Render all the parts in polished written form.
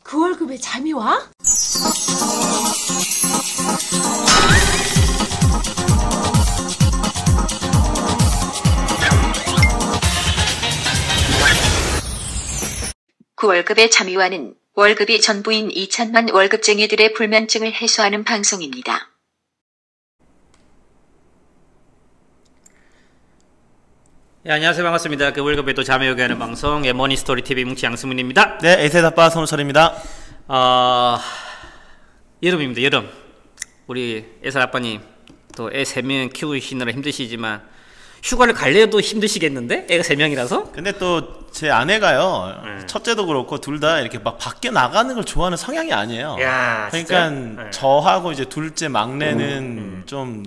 그 월급에 잠이 와? 그 월급의 잠이와는 월급이 전부인 2천만 월급쟁이들의 불면증을 해소하는 방송입니다. 예, 안녕하세요. 반갑습니다. 그 월급에 또 잠이 오게 하는 방송 머니스토리 TV 뭉치 양승민입니다. 네, 에셋아빠 손호철입니다. 여름입니다. 여름. 우리 에셋아빠님 또 애 3명 키우시느라 힘드시지만 휴가를 갈래도 힘드시겠는데? 애가 3명이라서? 근데 또 제 아내가요, 첫째도 그렇고 둘 다 이렇게 막 밖에 나가는 걸 좋아하는 성향이 아니에요. 야, 그러니까 진짜? 저하고 이제 둘째 막내는 좀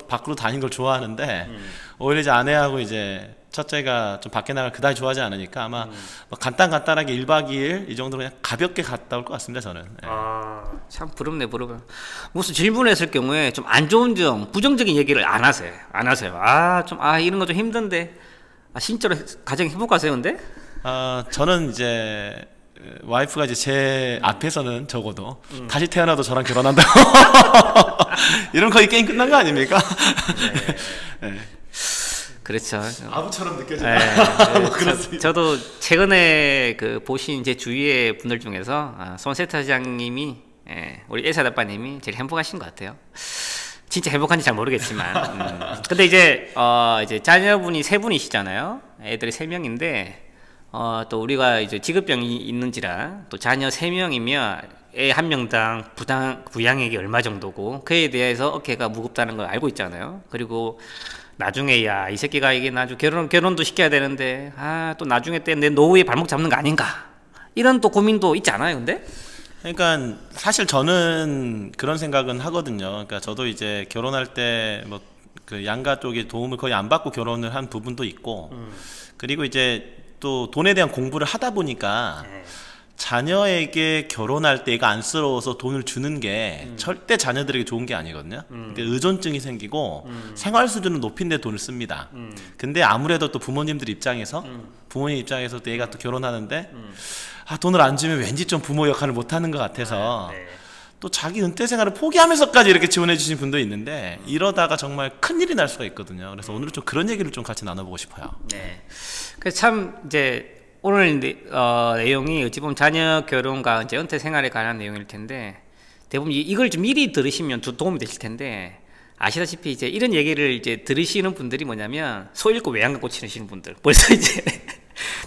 밖으로 다니는 걸 좋아하는데 오히려 이제 아내하고 이제 첫째가 좀 밖에 나갈 그다지 좋아하지 않으니까 아마 뭐 간단하게 1박 2일 이 정도로 그냥 가볍게 갔다 올 것 같습니다, 저는. 네. 참 부럽네. 무슨 질문했을 경우에 좀 안 좋은 점, 부정적인 얘기를 안 하세요. 이런 거 좀 힘든데. 진짜로 가장 행복하세요, 근데? 저는 이제 와이프가 이제 제 앞에서는 적어도 다시 태어나도 저랑 결혼한다고 이런 거의 게임 끝난 거 아닙니까? 네. 그렇죠. 아부처럼 느껴져요. 저도 최근에 그 보신 제 주위의 분들 중에서 손 세타장님이 우리 에셋아빠님이 제일 행복하신 것 같아요. 진짜 행복한지 잘 모르겠지만. 근데 이제 자녀분이 3분이시잖아요. 애들이 3명인데 또 우리가 이제 직업병이 있는지라 또 자녀 3명이면 애 1명당 부양액이 얼마 정도고 그에 대해서 어깨가 무겁다는 걸 알고 있잖아요. 그리고 나중에 이 새끼가 이게 나중에 결혼도 시켜야 되는데 또 나중에 때 내 노후에 발목 잡는 거 아닌가 이런 또 고민도 있지 않아요, 근데? 그러니까 사실 저는 그런 생각은 하거든요. 그러니까 저도 이제 결혼할 때 뭐 그 양가 쪽에 도움을 거의 안 받고 결혼을 한 부분도 있고 그리고 이제 또 돈에 대한 공부를 하다 보니까 자녀에게 결혼할 때 애가 안쓰러워서 돈을 주는 게 절대 자녀들에게 좋은 게 아니거든요. 그러니까 의존증이 생기고 생활 수준을 높인 데 돈을 씁니다. 근데 아무래도 또 부모님 입장에서 또 애가 또 결혼하는데 돈을 안 주면 왠지 좀 부모 역할을 못하는 것 같아서 또 자기 은퇴 생활을 포기하면서까지 이렇게 지원해 주신 분도 있는데 이러다가 정말 큰일이 날 수가 있거든요. 그래서 오늘은 좀 그런 얘기를 좀 같이 나눠보고 싶어요. 네. 그래서 참 이제 오늘 내용이 어찌 보면 자녀 결혼과 이제 은퇴 생활에 관한 내용일 텐데 대부분 이걸 좀 미리 들으시면 도움이 되실 텐데 아시다시피 이제 이런 얘기를 이제 들으시는 분들이 뭐냐면 소 잃고 외양간 꽂히시는 분들 벌써 이제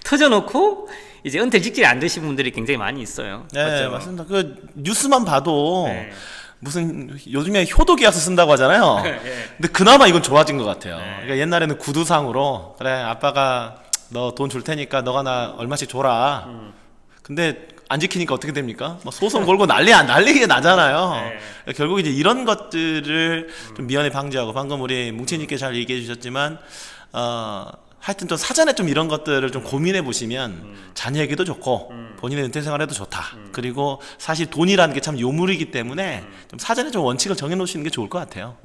터져놓고 이제 은퇴 직전에 안 되신 분들이 굉장히 많이 있어요. 네, 맞죠? 맞습니다. 그 뉴스만 봐도 무슨 요즘에 효도계약서 쓴다고 하잖아요. 근데 그나마 이건 좋아진 것 같아요. 그러니까 옛날에는 구두상으로 그래 아빠가 너 돈 줄 테니까 너가 나 얼마씩 줘라. 근데 안 지키니까 어떻게 됩니까? 막 소송 걸고 난리가 나잖아요. 결국 이제 이런 것들을 좀 미연에 방지하고 방금 우리 뭉치님께 잘 얘기해 주셨지만 하여튼 좀 사전에 좀 이런 것들을 좀 고민해 보시면 자녀에게도 좋고 본인의 은퇴 생활에도 좋다. 그리고 사실 돈이라는 게 참 요물이기 때문에 좀 사전에 좀 원칙을 정해 놓으시는 게 좋을 것 같아요.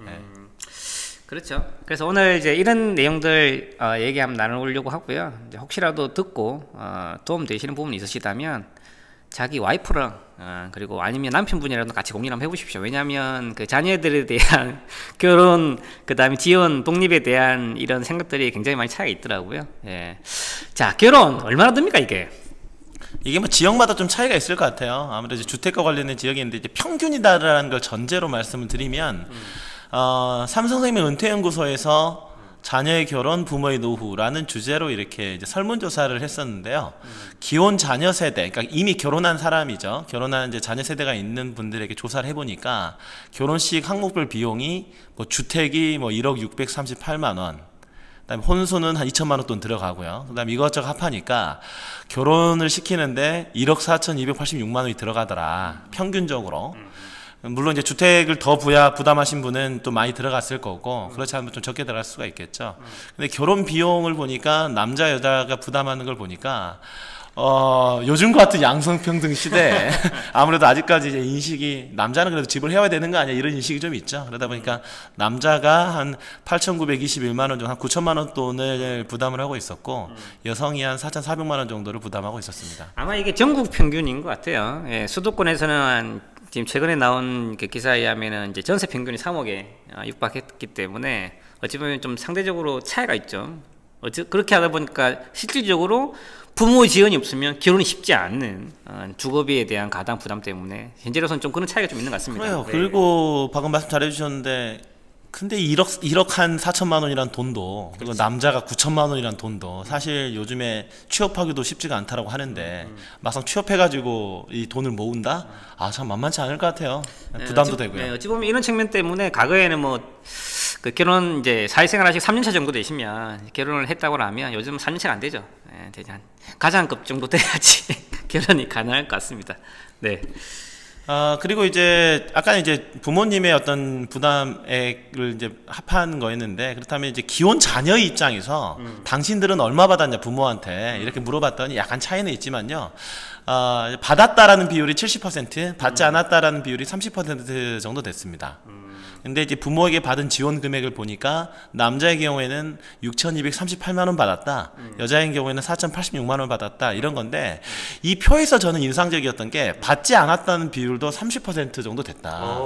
그렇죠. 그래서 오늘 이제 이런 내용들 얘기 한번 나누려고 하고요. 이제 혹시라도 듣고 도움 되시는 부분이 있으시다면 자기 와이프랑 그리고 아니면 남편분이라도 같이 고민 한번 해보십시오. 왜냐하면 그 자녀들에 대한 결혼 그다음에 지원 독립에 대한 이런 생각들이 굉장히 많이 차이가 있더라고요. 자, 결혼 얼마나 듭니까 이게? 이게 뭐 지역마다 좀 차이가 있을 것 같아요. 아무래도 주택과 관련된 지역이 있는데 이제 평균이다라는 걸 전제로 말씀을 드리면 삼성생명 은퇴연구소에서 자녀의 결혼, 부모의 노후라는 주제로 이렇게 이제 설문조사를 했었는데요. 기혼 자녀 세대, 그러니까 이미 결혼한 사람이죠. 결혼한 이제 자녀 세대가 있는 분들에게 조사를 해보니까 결혼식 항목별 비용이 뭐 주택이 뭐 1억 638만 원, 그다음에 혼수는 한 2천만 원 돈 들어가고요. 그다음에 이것저것 합하니까 결혼을 시키는데 1억 4,286만 원이 들어가더라. 평균적으로. 물론 이제 주택을 더 부담하신 분은 또 많이 들어갔을 거고 그렇지 않으면 좀 적게 들어갈 수가 있겠죠. 근데 결혼 비용을 보니까 남자 여자가 부담하는 걸 보니까 요즘 같은 양성평등 시대에 아무래도 아직까지 이제 인식이 남자는 그래도 집을 해야 되는 거 아니야 이런 인식이 좀 있죠. 그러다 보니까 남자가 한 8,921만 원 정도, 한 9천만 원 돈을 부담을 하고 있었고 여성이 한 4,400만 원 정도를 부담하고 있었습니다. 아마 이게 전국 평균인 것 같아요. 예, 수도권에서는 지금 최근에 나온 그 기사에 의하면은 이제 전세 평균이 3억에 육박했기 때문에 어찌 보면 좀 상대적으로 차이가 있죠. 그렇게 하다 보니까 실질적으로 부모 지원이 없으면 결혼이 쉽지 않는 주거비에 대한 가당 부담 때문에 현재로서는 좀 그런 차이가 좀 있는 것 같습니다. 그래요. 네. 그리고 방금 말씀 잘해주셨는데 근데 1억 한 4천만 원이란 돈도 그리고 남자가 9천만 원이란 돈도 사실 요즘에 취업하기도 쉽지가 않다라고 하는데 막상 취업해가지고 이 돈을 모은다? 아, 참 만만치 않을 것 같아요. 부담도 되고요. 네, 어찌 보면 이런 측면 때문에 과거에는 뭐 그 결혼 이제 사회생활 하시고 3년차 정도 되시면 결혼을 했다고 하면 요즘 3년차가 안 되죠. 네, 되지 한 가장급 정도 돼야지 결혼이 가능할 것 같습니다. 네. 그리고 이제 아까 이제 부모님의 어떤 부담액을 이제 합한 거였는데 그렇다면 이제 기혼 자녀의 입장에서 당신들은 얼마 받았냐 부모한테 이렇게 물어봤더니 약간 차이는 있지만요. 받았다라는 비율이 70%, 받지 않았다라는 비율이 30% 정도 됐습니다. 근데 이제 부모에게 받은 지원 금액을 보니까 남자의 경우에는 6,238만 원 받았다. 여자의 경우에는 4,086만 원 받았다. 이런 건데 이 표에서 저는 인상적이었던 게 받지 않았다는 비율도 30% 정도 됐다.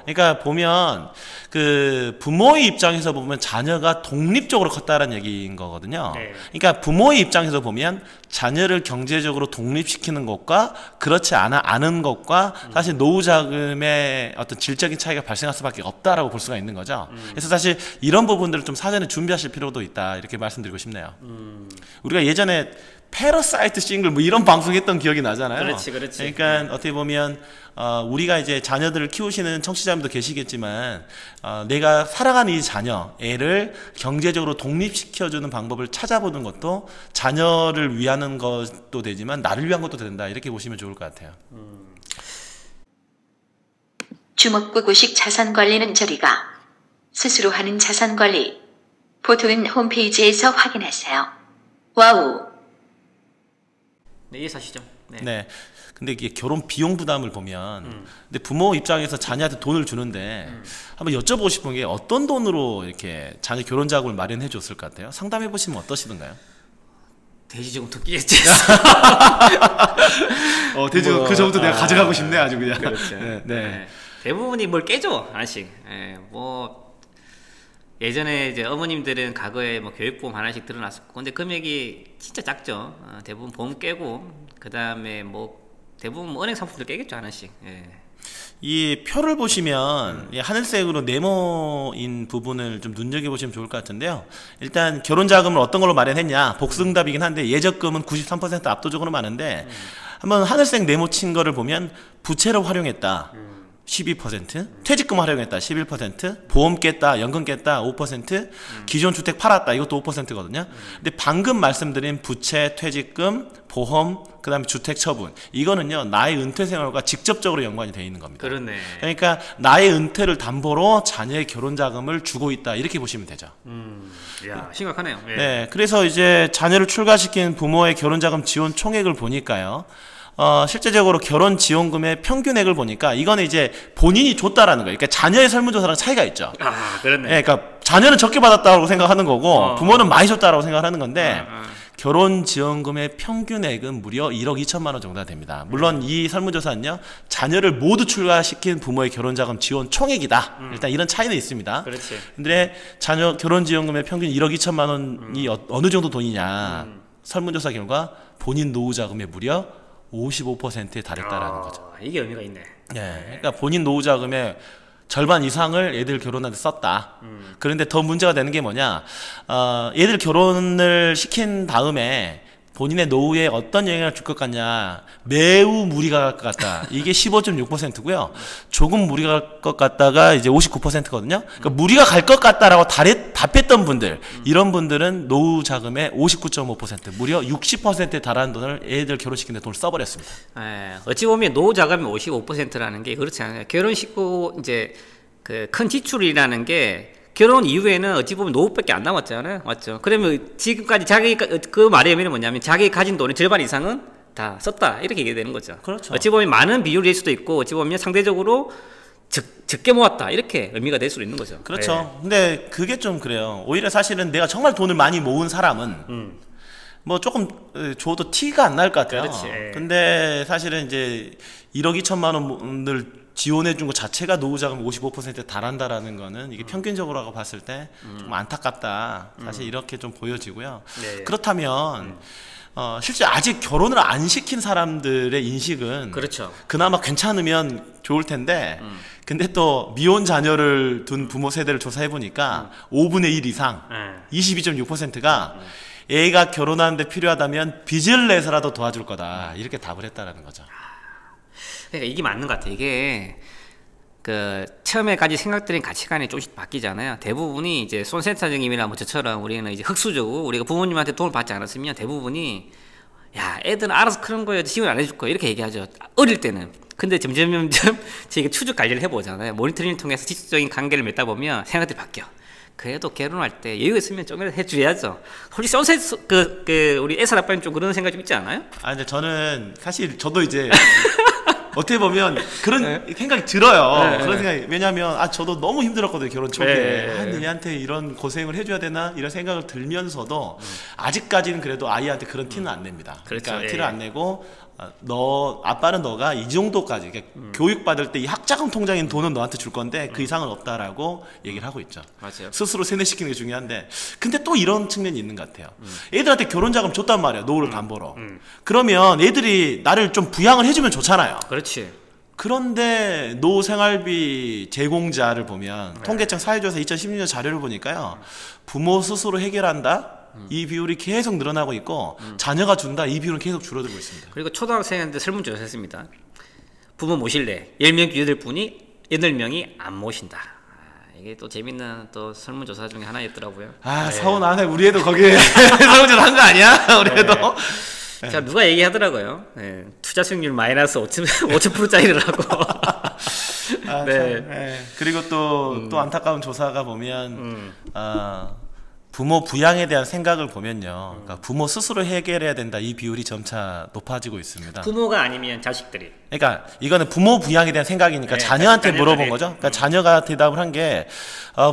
그러니까 보면 그 부모의 입장에서 보면 자녀가 독립적으로 컸다라는 얘기인 거거든요. 그러니까 부모의 입장에서 보면 자녀를 경제적으로 독립시키는 것과 그렇지 않은 것과 사실 노후 자금의 어떤 질적인 차이가 발생할 수밖에 없다라고 볼 수가 있는 거죠. 그래서 사실 이런 부분들을 좀 사전에 준비하실 필요도 있다 이렇게 말씀드리고 싶네요. 우리가 예전에 패러사이트 싱글 뭐 이런 방송했던 기억이 나잖아요. 그렇지. 그러니까 어떻게 보면 우리가 이제 자녀들을 키우시는 청취자분도 계시겠지만 내가 사랑하는 이 자녀, 애를 경제적으로 독립시켜주는 방법을 찾아보는 것도 자녀를 위하는 것도 되지만 나를 위한 것도 된다 이렇게 보시면 좋을 것 같아요. 주먹구구식 자산관리는 저리가 스스로 하는 자산관리 보통은 홈페이지에서 확인하세요. 와우. 네, 이해하시죠? 네. 근데 이게 결혼 비용 부담을 보면 근데 부모 입장에서 자녀한테 돈을 주는데 한번 여쭤보고 싶은 게 어떤 돈으로 이렇게 자녀 결혼 자금을 마련해 줬을 것 같아요? 상담해 보시면 어떠시던가요? 돼지저금 토끼겠지. 돼지저금 뭐, 그 정도 내가 가져가고 싶네 아주 그냥. 그렇죠. 네. 대부분이 뭘 깨죠, 하나씩. 뭐 예전에 이제 어머님들은 과거에 뭐 교육보험 하나씩 들어놨었고, 근데 금액이 진짜 작죠. 대부분 보험 깨고, 그 다음에 뭐 대부분 뭐 은행 상품들 깨겠죠, 하나씩. 이 표를 보시면 이 하늘색으로 네모인 부분을 좀 눈여겨보시면 좋을 것 같은데요. 일단 결혼자금을 어떤 걸로 마련했냐 복수응답이긴 한데 예적금은 93% 압도적으로 많은데 한번 하늘색 네모 친 거를 보면 부채로 활용했다 12%, 퇴직금 활용했다 11%, 보험 깼다, 연금 깼다 5%, 기존 주택 팔았다 이것도 5%거든요. 근데 방금 말씀드린 부채, 퇴직금, 보험, 그 다음에 주택 처분 이거는요 나의 은퇴 생활과 직접적으로 연관이 되어 있는 겁니다. 그렇네. 그러니까 나의 은퇴를 담보로 자녀의 결혼 자금을 주고 있다 이렇게 보시면 되죠. 야, 심각하네요. 네, 그래서 이제 자녀를 출가시킨 부모의 결혼 자금 지원 총액을 보니까요. 실제적으로 결혼 지원금의 평균액을 보니까 이거는 이제 본인이 줬다라는 거예요. 그러니까 자녀의 설문조사랑 차이가 있죠. 아, 그렇네. 네, 그러니까 자녀는 적게 받았다고 생각하는 거고 부모는 많이 줬다라고 생각하는 건데 결혼 지원금의 평균액은 무려 1억 2천만 원 정도가 됩니다. 물론 이 설문조사는요 자녀를 모두 출가시킨 부모의 결혼자금 지원 총액이다. 일단 이런 차이는 있습니다. 그렇지. 근데 자녀 결혼 지원금의 평균 1억 2천만 원이 어느 정도 돈이냐 설문조사 결과 본인 노후 자금의 무려 55%에 달했다라는 거죠. 이게 의미가 있네. 네, 그러니까 본인 노후 자금의 절반 이상을 애들 결혼하는데 썼다. 그런데 더 문제가 되는 게 뭐냐? 애들 결혼을 시킨 다음에 본인의 노후에 어떤 영향을 줄 것 같냐? 매우 무리가 갈 것 같다. 이게 15.6%고요. 조금 무리가 갈 것 같다가 이제 59%거든요. 그러니까 무리가 갈 것 같다라고 답했던 분들, 이런 분들은 노후 자금의 59.5%, 무려 60%에 달하는 돈을 애들 결혼시키는 데 돈을 써버렸습니다. 어찌 보면 노후 자금이 55%라는 게 그렇지 않아요. 결혼식 후 이제 그 큰 지출이라는 게 결혼 이후에는 어찌 보면 노후밖에 안 남았잖아요. 맞죠? 그러면 지금까지 자기 그 말의 의미는 뭐냐면 자기 가진 돈의 절반 이상은 다 썼다 이렇게 얘기되는 거죠. 그렇죠. 어찌 보면 많은 비율일 수도 있고 어찌 보면 상대적으로 적게 모았다 이렇게 의미가 될 수도 있는 거죠. 그렇죠. 근데 그게 좀 그래요. 오히려 사실은 내가 정말 돈을 많이 모은 사람은 뭐 조금 줘도 티가 안 날 것 같아요. 그렇지. 근데 사실은 이제 1억 2천만 원을 지원해 준 것 자체가 노후자금 55%에 달한다라는 거는 이게 평균적으로 봤을 때 좀 안타깝다. 사실 이렇게 좀 보여지고요. 네. 그렇다면 실제 아직 결혼을 안 시킨 사람들의 인식은 그렇죠. 그나마 괜찮으면 좋을 텐데 근데 또 미혼 자녀를 둔 부모 세대를 조사해 보니까 5분의 1 이상 22.6%가 애가 결혼하는데 필요하다면 빚을 내서라도 도와줄 거다 이렇게 답을 했다라는 거죠. 그러니까 이게 맞는 것 같아요. 이게 그 처음에 가진 생각들인 가치관이 조금씩 바뀌잖아요. 대부분이 이제 손센터장님이나 뭐 저처럼 우리는 이제 흑수저고 우리가 부모님한테 돈을 받지 않았으면 대부분이 야 애들은 알아서 크는 거예요. 지원 안 해줄 거예요. 이렇게 얘기하죠. 어릴 때는. 근데 점점 제가 추적 관리를 해보잖아요. 모니터링을 통해서 지속적인 관계를 맺다 보면 생각들이 바뀌어. 그래도 결혼할 때 여유가 있으면 좀이라도 해줘야죠. 솔직히 선셋 우리 애살 아빠님 좀 그런 생각 좀 있지 않아요? 아 근데 저는 사실 저도 이제 어떻게 보면 그런 생각이 들어요. 그런 생각이 왜냐하면 저도 너무 힘들었거든요 결혼 초기에. 얘한테 이런 고생을 해줘야 되나 이런 생각을 들면서도 아직까지는 그래도 아이한테 그런 티는 안 냅니다. 그렇죠. 그러니까 티를 안 내고 아빠는 너가 이 정도까지 그러니까 교육 받을 때 이 학자금 통장인 돈은 너한테 줄 건데 그 이상은 없다라고 얘기를 하고 있죠. 맞아요. 스스로 세뇌시키는 게 중요한데 근데 또 이런 측면이 있는 것 같아요. 애들한테 결혼자금 줬단 말이야 노후를 담보로. 그러면 애들이 나를 좀 부양을 해주면 좋잖아요. 그렇지. 그런데 노생활비 제공자를 보면 통계청 사회조사 2016년 자료를 보니까요 부모 스스로 해결한다 이 비율이 계속 늘어나고 있고 자녀가 준다 이 비율은 계속 줄어들고 있습니다. 그리고 초등학생한테 설문조사 했습니다. 부모 모실래 10명 중 8분이 8명이 안 모신다. 이게 또 재밌는 또 설문조사 중에 하나였더라고요. 서운 안 해. 우리 애도 거기에 설문조사 한 거 아니야? 우리 애도. 자 누가 얘기하더라고요. 투자 수익률 마이너스 5,000%짜리라고. 그리고 또 안타까운 조사가 보면 부모 부양에 대한 생각을 보면요. 그러니까 부모 스스로 해결해야 된다. 이 비율이 점차 높아지고 있습니다. 부모가 아니면 자식들이. 그러니까 이거는 부모 부양에 대한 생각이니까 자녀한테 물어본 거죠. 그러니까 자녀가 대답을 한 게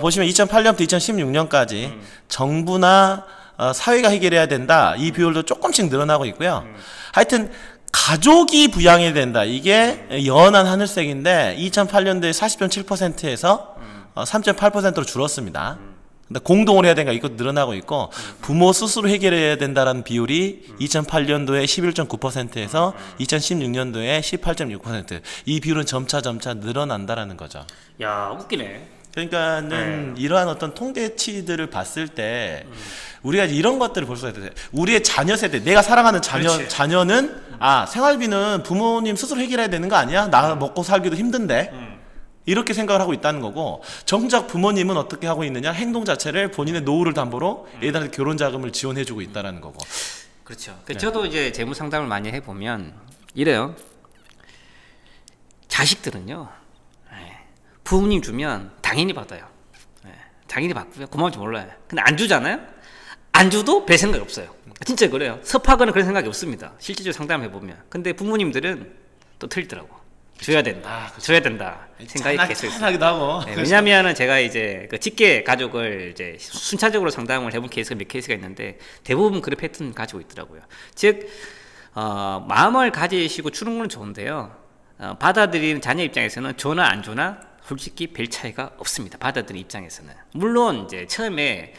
보시면 2008년부터 2016년까지 정부나 사회가 해결해야 된다. 이 비율도 조금씩 늘어나고 있고요. 하여튼 가족이 부양해야 된다. 이게 연한 하늘색인데 2008년도에 40.7%에서 3.8%로 줄었습니다. 근데 공동으로 해야 되니까 이것도 늘어나고 있고 부모 스스로 해결해야 된다라는 비율이 2008년도에 11.9%에서 2016년도에 18.6%. 이 비율은 점차 늘어난다라는 거죠. 야 웃기네. 그러니까는 이러한 어떤 통계치들을 봤을 때 우리가 이런 것들을 볼 수가 있어요. 우리의 자녀 세대, 내가 사랑하는 자녀는 생활비는 부모님 스스로 해결해야 되는 거 아니야? 나 먹고 살기도 힘든데. 이렇게 생각을 하고 있다는 거고 정작 부모님은 어떻게 하고 있느냐 행동 자체를 본인의 노후를 담보로 애들한테 결혼 자금을 지원해주고 있다는 거고. 그렇죠. 저도 이제 재무 상담을 많이 해보면 이래요. 자식들은요 부모님 주면 당연히 받아요. 당연히 받고요. 고마운지 몰라요. 근데 안 주잖아요. 안 줘도 별 생각이 없어요. 진짜 그래요. 섭하거나 그런 생각이 없습니다. 실질적으로 상담을 해보면. 근데 부모님들은 또 틀리더라고. 줘야 된다. 줘야 된다. 생각이 계속 있어요. 하기도 하고. 왜냐면은 제가 이제 그 직계 가족을 이제 순차적으로 상담을 해본 케이스가 몇 케이스가 있는데 대부분 그런 패턴 가지고 있더라고요. 즉 마음을 가지시고 주는 건 좋은데요. 받아들이는 자녀 입장에서는 줘나 안 줘나 솔직히 별 차이가 없습니다. 받아들이는 입장에서는. 물론 이제 처음에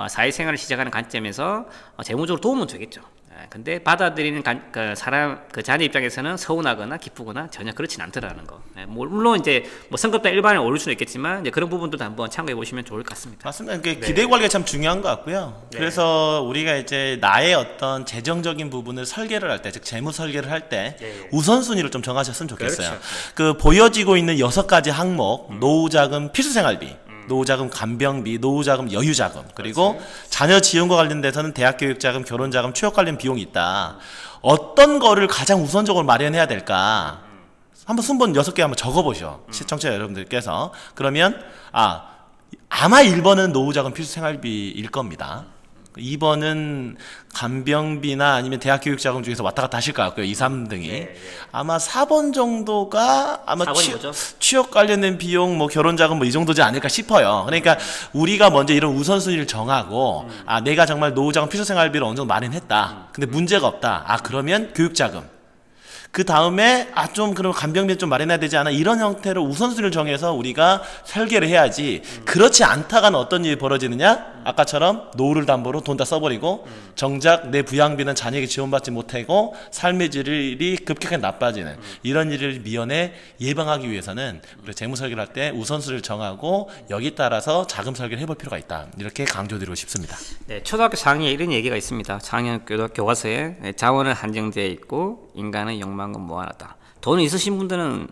사회생활을 시작하는 관점에서 재무적으로 도움은 되겠죠. 근데 받아들이는 그 자녀 입장에서는 서운하거나 기쁘거나 전혀 그렇진 않더라는 거. 물론 이제 뭐 성급한 일반에 오를 수는 있겠지만 이제 그런 부분들도 한번 참고해 보시면 좋을 것 같습니다. 맞습니다. 기대 관리가 참 중요한 것 같고요. 그래서 우리가 이제 나의 어떤 재정적인 부분을 설계를 할 때, 즉 재무 설계를 할 때 우선순위를 좀 정하셨으면 좋겠어요. 그렇죠. 그 보여지고 있는 6가지 항목, 노후자금, 필수생활비. 노후자금 간병비, 노후자금 여유자금, 그리고 자녀 지원과 관련돼서는 대학교육자금, 결혼자금, 취업 관련 비용이 있다. 어떤 거를 가장 우선적으로 마련해야 될까? 한번 순번 6개 한번 적어보셔. 시청자 여러분들께서. 그러면 아마 1번은 노후자금 필수생활비일 겁니다. 2번은 간병비나 아니면 대학 교육자금 중에서 왔다 갔다 하실 것 같고요. 2, 3등이. 아마 4번 정도가 아마 4번이 뭐죠? 취업 관련된 비용, 뭐 결혼자금 뭐 이 정도지 않을까 싶어요. 그러니까 우리가 먼저 이런 우선순위를 정하고 아, 내가 정말 노후자금 필수생활비를 어느 정도 마련했다. 근데 문제가 없다. 아, 그러면 교육자금. 그 다음에 아, 좀 그럼 간병비 좀 마련해야 되지 않아? 이런 형태로 우선순위를 정해서 우리가 설계를 해야지. 그렇지 않다가는 어떤 일이 벌어지느냐? 아까처럼 노후를 담보로 돈 다 써버리고 정작 내 부양비는 자녀에게 지원받지 못하고 삶의 질이 급격하게 나빠지는 이런 일을 미연에 예방하기 위해서는 우리 재무 설계를 할 때 우선순위를 정하고 여기에 따라서 자금 설계를 해볼 필요가 있다. 이렇게 강조드리고 싶습니다. 네, 초등학교 4학년에 이런 얘기가 있습니다. 4학년 교과서에 자원은 한정되어 있고 인간은 욕망은 무한하다. 돈 있으신 분들은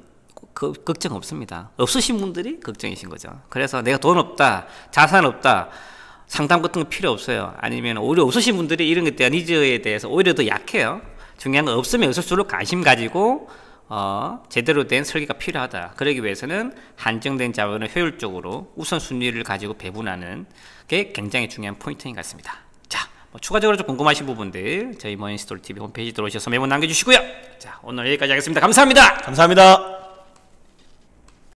걱정 없습니다. 없으신 분들이 걱정이신 거죠. 그래서 내가 돈 없다, 자산 없다, 상담 같은 거 필요 없어요. 아니면 오히려 없으신 분들이 이런 것에 대한 니즈에 대해서 오히려 더 약해요. 중요한 건 없으면 없을수록 관심 가지고 제대로 된 설계가 필요하다. 그러기 위해서는 한정된 자원을 효율적으로 우선순위를 가지고 배분하는 게 굉장히 중요한 포인트인 것 같습니다. 자, 추가적으로 좀 궁금하신 부분들 저희 머니스토리TV 홈페이지 들어오셔서 메모 남겨주시고요. 자, 오늘 여기까지 하겠습니다. 감사합니다. 감사합니다.